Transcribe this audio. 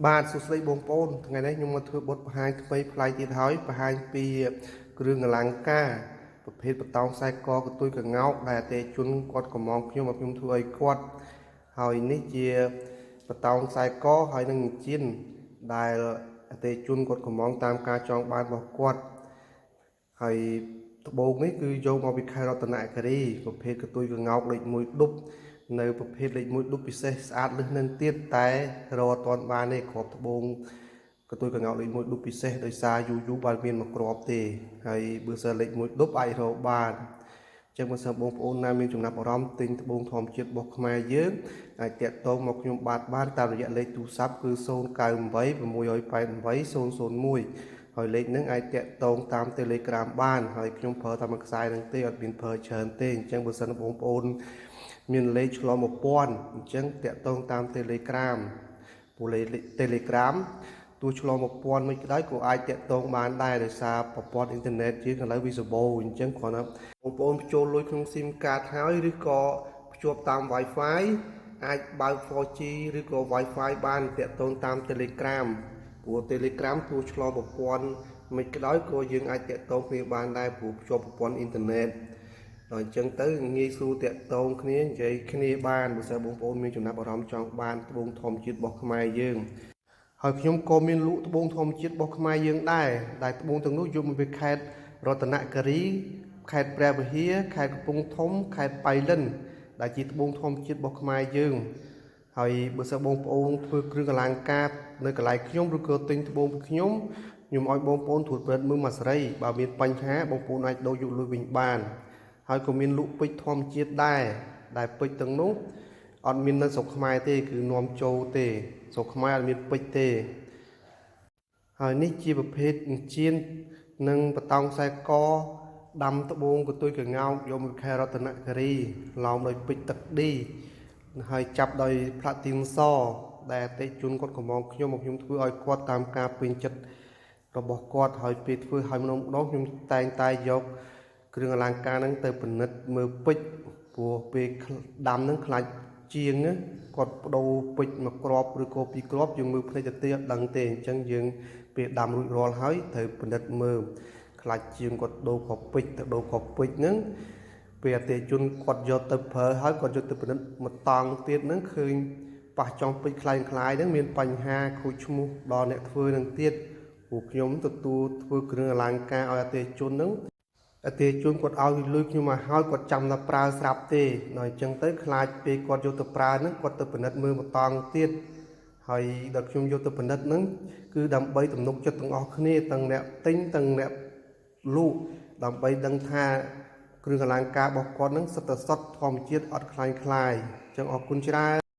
បាទសួស្តីបងប្អូនថ្ងៃនេះខ្ញុំមកធ្វើបទបង្ហាញថ្មីប្លែកទៀតហើយបង្ហាញពីគ្រឿងអលង្ការប្រភេទបតោងខ្សែកកទុយកងោកដែលអតិថិជនគាត់កំងខ្ញុំឲ្យខ្ញុំធ្វើឲ្យគាត់ហើយនេះជាបតោងខ្សែកហើយនឹងជៀនដែលអតិថិជនគាត់កំងតាមការចង់បានរបស់គាត់ហើយត្បូងនេះគឺយកមកពីខេត្តរតនគិរីប្រភេទកទុយកងោកលេខ1ដុបនៅប្រភេទលេខ1ដុបពិសេសស្អាតលើសនឹងទៀតតែរកអត់ទាន់បានទេគ្រាប់ត្បូងកទុយកងោកលេខ1ដុបពិសេសដោយសារយូរបានមានមកគ្រាប់ទេហើយបើសិនលេខ1ដុបអាចរកបានចឹងបើសិនបងប្អូនណាមានចំណាប់អារម្មណ៍ទិញត្បូងធម្មជាតិរបស់ខ្មែរយើងអាចតាក់ទងមកខ្ញុំបានតាមរយៈលេខទូរស័ព្ទគឺ0986880001ហើយលេខហ្នឹងអាចតាក់ទងតាម Telegram បានហើយខ្ញុំប្រើតាមមួយខ្សែហ្នឹងទេអត់មានប្រើច្រើនទេអញ្ចឹងបើសិនបងប្អូនមានលេខឆ្លង1000អញ្ចឹងតាក់ទងតាម Telegram ពូលេខ Telegram ទោះឆ្លង1000មិនក្តៅក៏អាចតាក់ទងបានដែរដោយសារប្រព័ន្ធអ៊ីនធឺណិតយើងឥឡូវវាសម្បូរអញ្ចឹងគ្រាន់តែបងប្អូនបញ្ចូលលុយក្នុង SIM card ហើយឬក៏ភ្ជាប់តាម Wi-Fi អាចបើក 4G ឬក៏ Wi-Fi បានតាក់ទងតាម Telegram ព្រោះ Telegram ទោះឆ្លងប្រព័ន្ធមិនក្តៅក៏យើងអាចតាក់ទងគ្នាបានដែរព្រោះភ្ជាប់ប្រព័ន្ធអ៊ីនធឺណិតដល់អញ្ចឹងទៅងាយស្រួលតាក់ទងគ្នានិយាយគ្នាបានបើសិនបងប្អូនមានចំណាប់អារម្មណ៍ចង់បានត្បូងធម្មជាតិរបស់ខ្មែរយើងហើយខ្ញុំក៏មានលក់ត្បូងធម្មជាតិរបស់ខ្មែរយើងដែរដែលត្បូងទាំងនោះយកមកពីខេត្តរតនគិរីខេត្តព្រះវិហារខេត្តកំពង់ធំខេត្តបៃលិនដែលជាត្បូងធម្មជាតិរបស់ខ្មែរយើងហើយបើសិនបងប្អូនធ្វើគ្រឿងអលង្ការនៅកន្លែងខ្ញុំឬក៏ទិញត្បូងពីខ្ញុំឲ្យបងប្អូនត្រួតពិនិត្យមើលមួយស្រីបើមានបញ្ហាបងប្អូនអាចដូរយកលុយវិញបានហើយក៏មានលក់ពេជ្រធម្មជាតិដែរដែលពេជ្រទាំងនោះអត់មាននៅស្រុកខ្មែរទេគឺនាំចូលទេស្រុកខ្មែរអត់មានពេជ្រទេហើយនេះជាប្រភេទអញ្ជៀននិងបតោងខ្សែកដាំត្បូងកទុយកងោកយកមកខេត្តរតនគិរីឡោមដោយពេជ្រទឹកឌីហើយចាប់ដោយផ្លាទីនសដែលអតិថិជនគាត់កំងខ្ញុំមកខ្ញុំធ្វើឲ្យគាត់តាមការពេញចិត្តរបស់គាត់ហើយពេលធ្វើឲ្យម្ដងខ្ញុំតែងតែយកគ្រឿងអលង្ការហ្នឹងទៅពិនិត្យមើលពេជ្រព្រោះពេលដាំហ្នឹងខ្លាចជាងគាត់បដូរពេជ្រមួយគ្រាប់ឬក៏ពីរគ្រាប់យើងមើលភ្នែកទៅទេអត់ដឹងទេអញ្ចឹងយើងពេលដាំរួចរាល់ហើយត្រូវពិនិត្យមើលខ្លាចជាងគាត់ដូរគ្រាប់ពេជ្រទៅដូរគ្រាប់ពេជ្រហ្នឹងពេលអតិថិជនគាត់យកទៅប្រើហើយគាត់យកទៅពិនិត្យមួយតង់ទៀតហ្នឹងឃើញប៉ះចង់ពេជ្រខ្លាយហ្នឹងមានបញ្ហាខូចឈ្មោះដល់អ្នកធ្វើហ្នឹងទៀតព្រោះខ្ញុំទទួលធ្វើគ្រឿងអលង្ការឲ្យអតិថិជនហ្នឹងអតិថិជនគាត់ឲ្យលុយខ្ញុំមកហើយគាត់ចាំតែប្រើស្រាប់ទេដល់អញ្ចឹងទៅខ្លាចពេលគាត់យកទៅប្រើហ្នឹងគាត់ទៅពិនិត្យមើលមួយតង់ទៀតហើយដល់ខ្ញុំយកទៅពិនិត្យហ្នឹងគឺដើម្បីទំនុកចិត្តទាំងអស់គ្នាទាំងអ្នកទិញទាំងអ្នកលក់ដើម្បីដឹងថាគ្រឿងអលង្ការរបស់គាត់ហ្នឹងសុទ្ធតែសុទ្ធធម្មជាតិអត់ខ្លាញ់ខ្លាយអញ្ចឹងអរគុណច្រើន